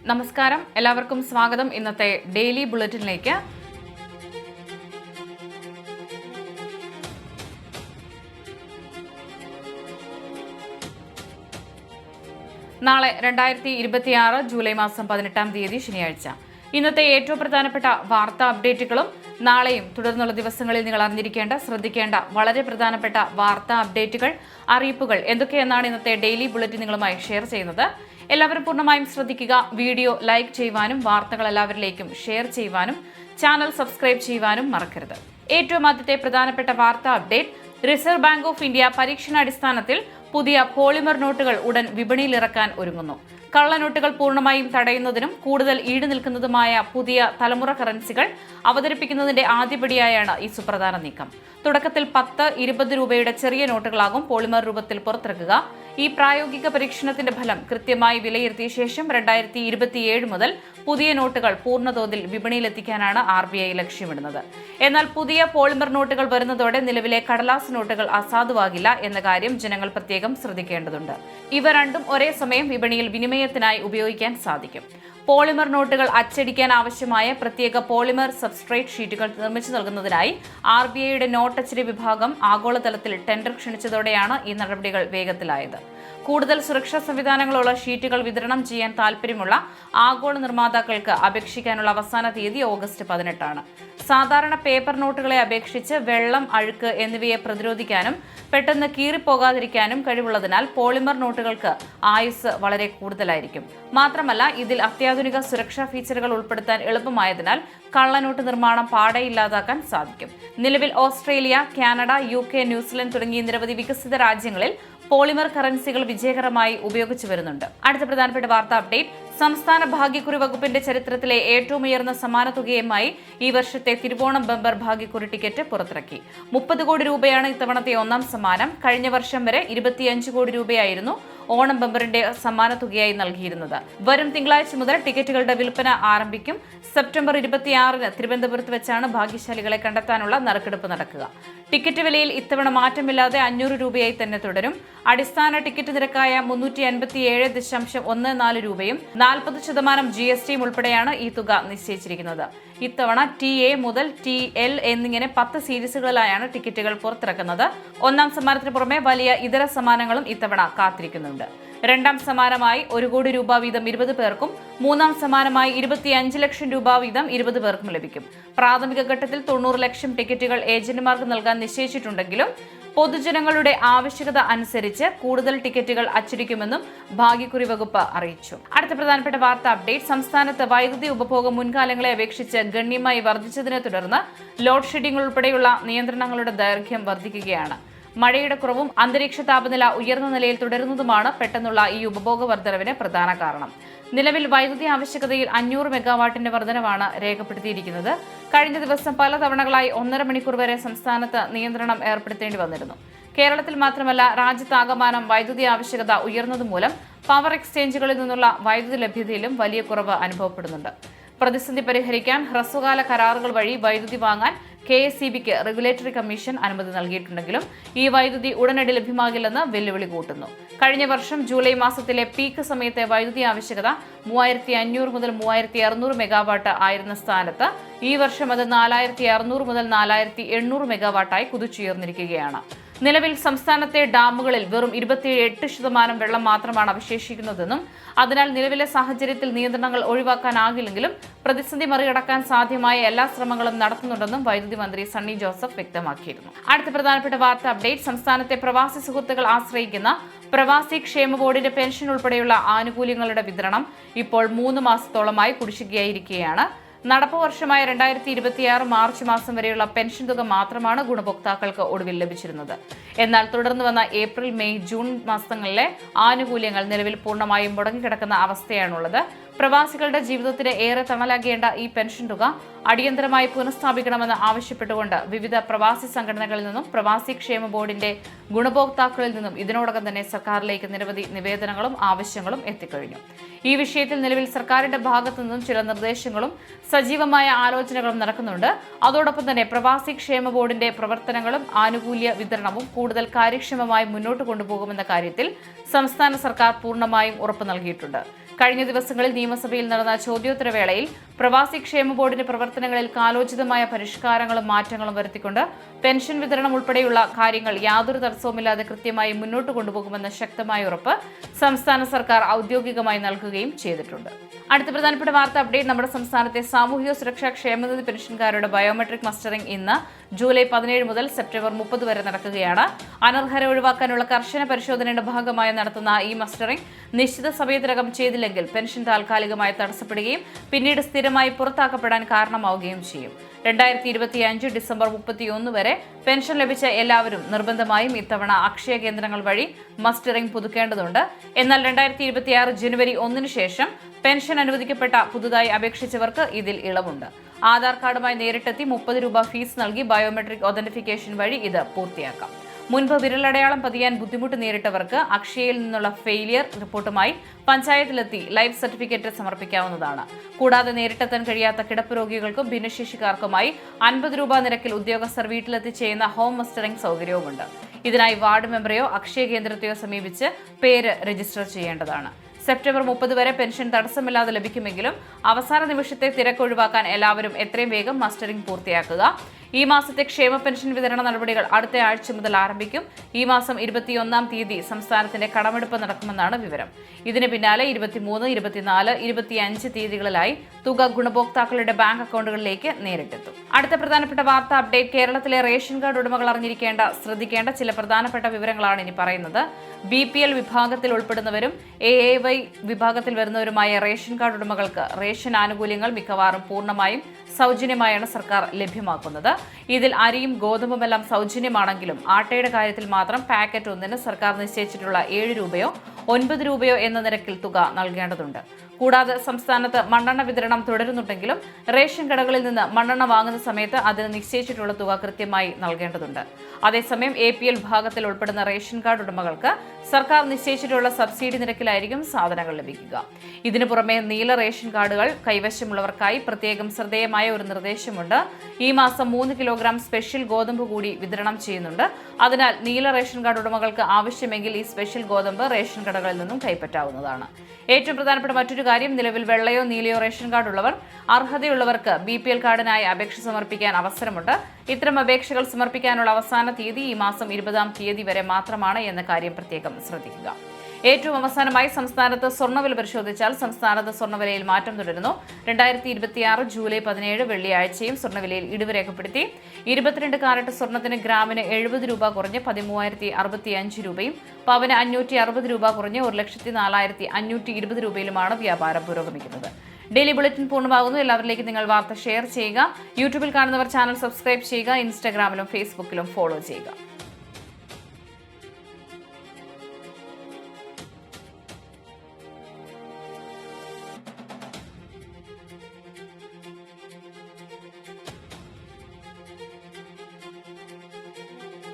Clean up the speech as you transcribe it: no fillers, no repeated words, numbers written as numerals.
നമസ്കാരം, എല്ലാവർക്കും സ്വാഗതം. ഇന്നത്തെ ഡെയിലി ബുള്ളറ്റിനിലേക്ക്. നാളെ 2026 ജൂലൈ മാസം 18-ാം തീയതി ശനിയാഴ്ച. ഇന്നത്തെ ഏറ്റവും പ്രധാനപ്പെട്ട വാർത്താ അപ്ഡേറ്റുകളും നാളെയും തുടർന്നുള്ള ദിവസങ്ങളിൽ നിങ്ങൾ അറിഞ്ഞിരിക്കേണ്ട, ശ്രദ്ധിക്കേണ്ട വളരെ പ്രധാനപ്പെട്ട വാർത്താ അപ്ഡേറ്റുകൾ, അറിയിപ്പുകൾ എന്തൊക്കെയെന്നാണ് ഇന്നത്തെ ഡെയിലി ബുള്ളറ്റിൻ നിങ്ങളുമായി ഷെയർ ചെയ്യുന്നത്. എല്ലാവരും പൂർണ്ണമായും ശ്രദ്ധിക്കുക. വീഡിയോ ലൈക്ക് ചെയ്യുവാനും വാർത്തകൾ എല്ലാവരിലേക്കും ഷെയർ ചെയ്യുവാനും ചാനൽ സബ്സ്ക്രൈബ് ചെയ്യുവാനും മറക്കരുത്. ഏറ്റവും ആദ്യത്തെ പ്രധാനപ്പെട്ട വാർത്താ update: reserve bank of India പരീക്ഷണാടിസ്ഥാനത്തിൽ പുതിയ പോളിമർ നോട്ടുകൾ ഉടൻ വിപണിയിലിറക്കാൻ ഒരുങ്ങുന്നു. കള്ളനോട്ടുകൾ പൂർണ്ണമായും തടയുന്നതിനും കൂടുതൽ ഈട് നിൽക്കുന്നതുമായ പുതിയ തലമുറ കറൻസികൾ അവതരിപ്പിക്കുന്നതിന്റെ ആദ്യപടിയായാണ് ഈ സുപ്രധാന നീക്കം. തുടക്കത്തിൽ 10-20 രൂപയുടെ ചെറിയ നോട്ടുകളാകും പോളിമർ രൂപത്തിൽ പുറത്തിറക്കുക. ഈ പ്രായോഗിക പരീക്ഷണത്തിന്റെ ഫലം കൃത്യമായി വിലയിരുത്തിയ ശേഷം 2027 മുതൽ പുതിയ നോട്ടുകൾ പൂർണ്ണതോതിൽ വിപണിയിലെത്തിക്കാനാണ് RBI ലക്ഷ്യമിടുന്നത്. എന്നാൽ പുതിയ പോളിമർ നോട്ടുകൾ വരുന്നതോടെ നിലവിലെ കടലാസ് നോട്ടുകൾ അസാധുവാകില്ല എന്ന കാര്യം ജനങ്ങൾ പ്രത്യേകം ശ്രദ്ധിക്കേണ്ടതുണ്ട്. ഇവ രണ്ടും ഒരേ സമയം വിപണിയിൽ വിനിമയത്തിനായി ഉപയോഗിക്കാൻ സാധിക്കും. പോളിമർ നോട്ടുകൾ അച്ചടിക്കാൻ ആവശ്യമായ പ്രത്യേക പോളിമർ സബ്സ്ട്രേറ്റ് ഷീറ്റുകൾ നിർമ്മിച്ചു നൽകുന്നതിനായി RBIയുടെ നോട്ട് അച്ചടി വിഭാഗം ആഗോളതലത്തിൽ ടെൻഡർ ക്ഷണിച്ചതോടെയാണ് ഈ നടപടികൾ വേഗത്തിലായത്. കൂടുതൽ സുരക്ഷാ സംവിധാനങ്ങളുള്ള ഷീറ്റുകൾ വിതരണം ചെയ്യാൻ താൽപ്പര്യമുള്ള ആഗോള നിർമ്മാതാക്കൾക്ക് അപേക്ഷിക്കാനുള്ള അവസാന തീയതി ഓഗസ്റ്റ് 18 സാധാരണ പേപ്പർ നോട്ടുകളെ അപേക്ഷിച്ച് വെള്ളം, അഴുക്ക് എന്നിവയെ പ്രതിരോധിക്കാനും പെട്ടെന്ന് കീറിപ്പോകാതിരിക്കാനും കഴിവുള്ളതിനാൽ പോളിമർ നോട്ടുകൾക്ക് ആയുസ് വളരെ കൂടുതലായിരിക്കും. മാത്രമല്ല, ഇതിൽ അത്യാധുനിക സുരക്ഷാ ഫീച്ചറുകൾ ഉൾപ്പെടുത്താൻ എളുപ്പമായതിനാൽ കള്ളനോട്ട് നിർമ്മാണം പാടെ ഇല്ലാതാക്കാൻ സാധിക്കും. നിലവിൽ ഓസ്ട്രേലിയ, കാനഡ, UK, ന്യൂസിലൻഡ് തുടങ്ങിയ നിരവധി വികസിത രാജ്യങ്ങളിൽ പോളിമർ കറൻസികൾ വിജയകരമായി ഉപയോഗിച്ചു വരുന്നുണ്ട്. അടുത്ത പ്രധാനപ്പെട്ട വാർത്താ അപ്ഡേറ്റ്: സംസ്ഥാന ഭാഗ്യക്കുറി വകുപ്പിന്റെ ചരിത്രത്തിലെ ഏറ്റവും ഉയർന്ന സമ്മാന തുകയുമായി ഈ വർഷത്തെ തിരുവോണം ബമ്പർ ഭാഗ്യക്കുറി ടിക്കറ്റ് പുറത്തിറക്കി. 30 കോടി രൂപയാണ് ഇത്തവണത്തെ ഒന്നാം സമ്മാനം. കഴിഞ്ഞ വർഷം വരെ 25 കോടി രൂപയായിരുന്നു ഓണം ബമ്പറിന്റെ സമ്മാന തുകയായി നൽകിയിരുന്നത്. വരും തിങ്കളാഴ്ച മുതൽ ടിക്കറ്റുകളുടെ വിൽപ്പന ആരംഭിക്കും. സെപ്റ്റംബർ 26 തിരുവനന്തപുരത്ത് വെച്ചാണ് ഭാഗ്യശാലികളെ കണ്ടെത്താനുള്ള നറുക്കെടുപ്പ് നടക്കുക. ടിക്കറ്റ് വിലയിൽ ഇത്തവണ മാറ്റമില്ലാതെ 500 രൂപയായി തന്നെ തുടരും. അടിസ്ഥാന ടിക്കറ്റ് നിരക്കായ 387.14 രൂപയും 40% GSTയും ഉൾപ്പെടെയാണ് ഈ തുക നിശ്ചയിച്ചിരിക്കുന്നത്. ഇത്തവണ TA മുതൽ TL എന്നിങ്ങനെ 10 സീരീസുകളിലായാണ് ടിക്കറ്റുകൾ പുറത്തിറക്കുന്നത്. ഒന്നാം സമ്മാനത്തിന് പുറമെ വലിയ ഇതര സമ്മാനങ്ങളും ഇത്തവണ കാത്തിരിക്കുന്നുണ്ട്. രണ്ടാം സമ്മാനമായി 1 കോടി രൂപ വീതം 20 പേർക്കും, മൂന്നാം സമ്മാനമായി 25 ലക്ഷം രൂപ വീതം 20 പേർക്കും ലഭിക്കും. പ്രാഥമിക ഘട്ടത്തിൽ 90 ലക്ഷം ടിക്കറ്റുകൾ ഏജന്റുമാർക്ക് നൽകാൻ നിശ്ചയിച്ചിട്ടുണ്ടെങ്കിലും പൊതുജനങ്ങളുടെ ആവശ്യകത അനുസരിച്ച് കൂടുതൽ ടിക്കറ്റുകൾ അച്ചടിക്കുമെന്നും ഭാഗ്യക്കുറി വകുപ്പ് അറിയിച്ചു. അടുത്ത പ്രധാനപ്പെട്ട വാർത്താ അപ്ഡേറ്റ്: സംസ്ഥാനത്ത് വൈദ്യുതി ഉപഭോഗം മുൻകാലങ്ങളെ അപേക്ഷിച്ച് ഗണ്യമായി വർദ്ധിച്ചതിനെ തുടർന്ന് ലോഡ് ഷെഡിംഗ് ഉൾപ്പെടെയുള്ള നിയന്ത്രണങ്ങളുടെ ദൈർഘ്യം വർദ്ധിക്കുകയാണ്. മഴയുടെ കുറവും അന്തരീക്ഷ താപനില ഉയർന്ന നിലയിൽ തുടരുന്നതുമാണ് പെട്ടെന്നുള്ള ഈ ഉപഭോഗ വർധനവിന് പ്രധാന കാരണം. നിലവിൽ വൈദ്യുതി ആവശ്യകതയിൽ 500 മെഗാവാട്ടിന്റെ വർധനവാണ് രേഖപ്പെടുത്തിയിരിക്കുന്നത്. കഴിഞ്ഞ ദിവസം പല തവണകളായി 1.5 മണിക്കൂർ വരെ സംസ്ഥാനത്ത് നിയന്ത്രണം ഏർപ്പെടുത്തേണ്ടി വന്നിരുന്നു. കേരളത്തിൽ മാത്രമല്ല, രാജ്യത്താകമാനം വൈദ്യുതി ആവശ്യകത ഉയർന്നതുമൂലം പവർ എക്സ്ചേഞ്ചുകളിൽ നിന്നുള്ള വൈദ്യുതി ലഭ്യതയിലും വലിയ കുറവ് അനുഭവപ്പെടുന്നുണ്ട്. പ്രതിസന്ധി പരിഹരിക്കാൻ ഹ്രസ്വകാല കരാറുകൾ വഴി വൈദ്യുതി വാങ്ങാൻ KSEBക്ക് റെഗുലേറ്ററി കമ്മീഷൻ അനുമതി നൽകിയിട്ടുണ്ടെങ്കിലും ഈ വൈദ്യുതി ഉടനടി ലഭ്യമാകില്ലെന്ന് വെല്ലുവിളി കൂട്ടുന്നു. കഴിഞ്ഞ വർഷം ജൂലൈ മാസത്തിലെ പീക്ക് സമയത്തെ വൈദ്യുതി ആവശ്യകത 3500 മുതൽ 3600 മെഗാവാട്ട് ആയിരുന്ന സ്ഥാനത്ത് ഈ വർഷം അത് 4600 മുതൽ 4800 മെഗാവാട്ടായി കുതിച്ചുയർന്നിരിക്കുകയാണ്. നിലവിൽ സംസ്ഥാനത്തെ ഡാമുകളിൽ വെറും 28% വെള്ളം മാത്രമാണ് അവശേഷിക്കുന്നതെന്നും അതിനാൽ നിലവിലെ സാഹചര്യത്തിൽ നിയന്ത്രണങ്ങൾ ഒഴിവാക്കാനാകില്ലെങ്കിലും പ്രതിസന്ധി മറികടക്കാൻ സാധ്യമായ എല്ലാ ശ്രമങ്ങളും നടത്തുന്നുണ്ടെന്നും വൈദ്യുതി മന്ത്രി സണ്ണി ജോസഫ് വ്യക്തമാക്കിയിരുന്നു. അടുത്ത പ്രധാനപ്പെട്ട വാർത്താ അപ്ഡേറ്റ്: സംസ്ഥാനത്തെ പ്രവാസി സുഹൃത്തുക്കൾ ആശ്രയിക്കുന്ന പ്രവാസി ക്ഷേമ ബോർഡിന്റെ പെൻഷൻ ഉൾപ്പെടെയുള്ള ആനുകൂല്യങ്ങളുടെ വിതരണം ഇപ്പോൾ 3 മാസത്തോളമായി കുടിശ്ശികയായിരിക്കുകയാണ്. നടപ്പ് വർഷമായ 2026 മാർച്ച് മാസം വരെയുള്ള പെൻഷൻ തുക മാത്രമാണ് ഗുണഭോക്താക്കൾക്ക് ഒടുവിൽ ലഭിച്ചിരുന്നത്. എന്നാൽ തുടർന്ന് വന്ന ഏപ്രിൽ, മെയ്, ജൂൺ മാസങ്ങളിലെ ആനുകൂല്യങ്ങൾ നിലവിൽ പൂർണ്ണമായും മുടങ്ങിക്കിടക്കുന്ന അവസ്ഥയാണുള്ളത്. പ്രവാസികളുടെ ജീവിതത്തിന് ഏറെ തണലാകേണ്ട ഈ പെൻഷൻ തുക അടിയന്തരമായി പുനഃസ്ഥാപിക്കണമെന്ന് ആവശ്യപ്പെട്ടുകൊണ്ട് വിവിധ പ്രവാസി സംഘടനകളിൽ നിന്നും പ്രവാസി ക്ഷേമ ബോർഡിന്റെ ഗുണഭോക്താക്കളിൽ നിന്നും ഇതിനോടകം തന്നെ സർക്കാരിലേക്ക് നിരവധി നിവേദനങ്ങളും ആവശ്യങ്ങളും എത്തിക്കഴിഞ്ഞു. ഈ വിഷയത്തിൽ നിലവിൽ സർക്കാരിന്റെ ഭാഗത്തു നിന്നും ചില നിർദ്ദേശങ്ങളും സജീവമായ ആലോചനകളും നടക്കുന്നുണ്ട്. അതോടൊപ്പം തന്നെ പ്രവാസി ക്ഷേമ ബോർഡിന്റെ പ്രവർത്തനങ്ങളും ആനുകൂല്യ വിതരണവും കൂടുതൽ കാര്യക്ഷമമായി മുന്നോട്ട് കൊണ്ടുപോകുമെന്ന കാര്യത്തിൽ സംസ്ഥാന സർക്കാർ പൂർണ്ണമായും ഉറപ്പ് നൽകിയിട്ടുണ്ട്. കഴിഞ്ഞ ദിവസങ്ങളിൽ നിയമസഭയിൽ നടന്ന ചോദ്യോത്തരവേളയിൽ പ്രവാസി ക്ഷേമ ബോർഡിന്റെ പ്രവർത്തനങ്ങളിൽ കാലോചിതമായ പരിഷ്കാരങ്ങളും മാറ്റങ്ങളും വരുത്തിക്കൊണ്ട് പെൻഷൻ വിതരണം ഉൾപ്പെടെയുള്ള കാര്യങ്ങൾ യാതൊരു തടസ്സവുമില്ലാതെ കൃത്യമായി മുന്നോട്ട് കൊണ്ടുപോകുമെന്ന ശക്തമായ ഉറപ്പ് സംസ്ഥാന സർക്കാർ ഔദ്യോഗികമായി നൽകുകയും ചെയ്തിട്ടുണ്ട്. അടുത്ത പ്രധാനപ്പെട്ട വാർത്ത അപ്ഡേറ്റ്. നമ്മുടെ സംസ്ഥാനത്തെ സാമൂഹിക സുരക്ഷാ ക്ഷേമനിധി പെൻഷൻകാരുടെ ബയോമെട്രിക് മസ്റ്ററിംഗ് ഇന്ന് ജൂലൈ 17 മുതൽ സെപ്റ്റംബർ 30 വരെ നടക്കുകയാണ്. അനർഹരെ ഒഴിവാക്കാനുള്ള കർശന പരിശോധനയുടെ ഭാഗമായി നടത്തുന്ന ഈ മസ്റ്ററിംഗ് നിശ്ചിത സമയത്തിനകം ചെയ്തില്ലെങ്കിൽ പെൻഷൻ താൽക്കാലികമായി തടസ്സപ്പെടുകയും പിന്നീട് സ്ഥിരമായി പുറത്താക്കപ്പെടാൻ കാരണമാവുകയും ചെയ്യും. 2025 ഡിസംബർ 31 വരെ പെൻഷൻ ലഭിച്ച എല്ലാവരും നിർബന്ധമായും ഇത്തവണ അക്ഷയ കേന്ദ്രങ്ങൾ വഴി മസ്റ്ററിംഗ് പുതുക്കേണ്ടതുണ്ട്. എന്നാൽ 2026 ജനുവരി 1 ശേഷം പെൻഷൻ അനുവദിക്കപ്പെട്ട പുതുതായി അപേക്ഷിച്ചവർക്ക് ഇതിൽ ഇളവുണ്ട്. ആധാർ കാർഡുമായി നേരിട്ടെത്തി 30 രൂപ ഫീസ് നൽകി ബയോമെട്രിക് ഒതന്റിഫിക്കേഷൻ വഴി ഇത് പൂർത്തിയാക്കാം. മുൻപ് വിരലടയാളം പതിയാൻ ബുദ്ധിമുട്ട് നേരിട്ടവർക്ക് അക്ഷയയിൽ നിന്നുള്ള ഫെയിലിയർ റിപ്പോർട്ടുമായി പഞ്ചായത്തിലെത്തി ലൈഫ് സർട്ടിഫിക്കറ്റ് സമർപ്പിക്കാവുന്നതാണ്. കൂടാതെ നേരിട്ടെത്താൻ കഴിയാത്ത കിടപ്പ് രോഗികൾക്കും ഭിന്നശേഷിക്കാർക്കുമായി 50 രൂപ നിരക്കിൽ ഉദ്യോഗസ്ഥർ വീട്ടിലെത്തി ചെയ്യുന്ന ഹോം മസ്റ്ററിംഗ് സൗകര്യവുമുണ്ട്. ഇതിനായി വാർഡ് മെമ്പറെയോ അക്ഷയ കേന്ദ്രത്തെയോ സമീപിച്ച് പേര് രജിസ്റ്റർ ചെയ്യേണ്ടതാണ്. സെപ്റ്റംബർ 30 വരെ പെൻഷൻ തടസ്സമില്ലാതെ ലഭിക്കുമെങ്കിലും അവസാന നിമിഷത്തെ തിരക്ക് ഒഴിവാക്കാൻ എല്ലാവരും എത്രയും വേഗം മസ്റ്ററിംഗ് പൂർത്തിയാക്കുക. ഈ മാസത്തെ ക്ഷേമ പെൻഷൻ വിതരണ നടപടികൾ അടുത്ത ആഴ്ച മുതൽ ആരംഭിക്കും. ഈ മാസം 21-ാം തീയതി സംസ്ഥാനത്തിന്റെ കടമെടുപ്പ് നടക്കുമെന്നാണ് വിവരം. ഇതിന് പിന്നാലെ 23, 24, 25 തീയതികളിലായി തുക ഗുണഭോക്താക്കളുടെ ബാങ്ക് അക്കൗണ്ടുകളിലേക്ക് നേരിട്ടെത്തും. അടുത്ത പ്രധാനപ്പെട്ട വാർത്താ അപ്ഡേറ്റ്. കേരളത്തിലെ റേഷൻ കാർഡ് ഉടമകൾ ശ്രദ്ധിക്കേണ്ട ചില പ്രധാനപ്പെട്ട വിവരങ്ങളാണ് ഇനി പറയുന്നത്. BPL വിഭാഗത്തിൽ ഉൾപ്പെടുന്നവരും AAY വിഭാഗത്തിൽ വരുന്നവരുമായ റേഷൻ കാർഡ് ഉടമകൾക്ക് റേഷൻ ആനുകൂല്യങ്ങൾ മിക്കവാറും പൂർണ്ണമായും സൗജന്യമായാണ് സർക്കാർ ലഭ്യമാക്കുന്നത്. ഇതിൽ അരിയും ഗോതമ്പുമെല്ലാം സൗജന്യമാണെങ്കിലും ആട്ടയുടെ കാര്യത്തിൽ മാത്രം പാക്കറ്റ് ഒന്നിന് സർക്കാർ നിശ്ചയിച്ചിട്ടുള്ള 7 രൂപയോ 9 രൂപയോ എന്ന നിരക്കിൽ തുക നൽകേണ്ടതുണ്ട്. കൂടാതെ സംസ്ഥാനത്ത് മണ്ണെണ്ണ വിതരണം തുടരുന്നുണ്ടെങ്കിലും റേഷൻ കടകളിൽ നിന്ന് മണ്ണെണ്ണ വാങ്ങുന്ന സമയത്ത് അതിന് നിശ്ചയിച്ചിട്ടുള്ള തുക കൃത്യമായി നൽകേണ്ടതുണ്ട്. അതേസമയം APL വിഭാഗത്തിൽ ഉൾപ്പെടുന്ന റേഷൻ കാർഡ് ഉടമകൾക്ക് സർക്കാർ നിശ്ചയിച്ചിട്ടുള്ള സബ്സിഡി നിരക്കിലായിരിക്കും സാധനങ്ങൾ ലഭിക്കുക. ഇതിനു പുറമെ നീല റേഷൻ കാർഡുകൾ കൈവശമുള്ളവർക്കായി പ്രത്യേകം ശ്രദ്ധേയമായ ഒരു നിർദ്ദേശമുണ്ട്. ഈ മാസം 3 കിലോഗ്രാം സ്പെഷ്യൽ ഗോതമ്പ് കൂടി വിതരണം ചെയ്യുന്നുണ്ട്. അതിനാൽ നീല റേഷൻ കാർഡ് ഉടമകൾക്ക് ആവശ്യമെങ്കിൽ ഈ സ്പെഷ്യൽ ഗോതമ്പ് റേഷൻ കടകളിൽ നിന്നും കൈപ്പറ്റാവുന്നതാണ്. ഏറ്റവും പ്രധാനപ്പെട്ട മറ്റൊരു കാര്യം, നിലവിൽ വെള്ളയോ നീലയോ റേഷൻ കാർഡ് ഉള്ളവർ അർഹതയുള്ളവർക്ക് BPL കാർഡിനായി അപേക്ഷ സമർപ്പിക്കാൻ അവസരമുണ്ട്. ഇത്തരം അപേക്ഷകൾ സമർപ്പിക്കാനുള്ള അവസാന തീയതി ഈ മാസം 20-ാം തീയതി വരെ മാത്രമാണ് എന്ന കാര്യം പ്രത്യേകം ശ്രദ്ധിക്കുക. ഏറ്റവും അവസാനമായി സംസ്ഥാനത്ത് സ്വർണ്ണവില പരിശോധിച്ചാൽ സംസ്ഥാനത്ത് സ്വർണ്ണവിലയിൽ മാറ്റം തുടരുന്നു. 2026 ജൂലൈ 17 വെള്ളിയാഴ്ചയും സ്വർണ്ണവിലയിൽ ഇടിവ് രേഖപ്പെടുത്തി. 22 കാരറ്റ് സ്വർണ്ണത്തിന് ഗ്രാമിന് 70 രൂപ കുറഞ്ഞ് 13,065 രൂപയും പവന് 560 രൂപ കുറഞ്ഞ് 1,04,520 രൂപയിലുമാണ് വ്യാപാരം പുരോഗമിക്കുന്നത്. ഡെയിലി ബുള്ളറ്റിൻ പൂർണ്ണമാകുന്നു. എല്ലാവരിലേക്കും നിങ്ങൾ വാർത്ത ഷെയർ ചെയ്യുക. യൂട്യൂബിൽ കാണുന്നവർ ചാനൽ സബ്സ്ക്രൈബ് ചെയ്യുക. ഇൻസ്റ്റാഗ്രാമിലും ഫേസ്ബുക്കിലും ഫോളോ ചെയ്യുക.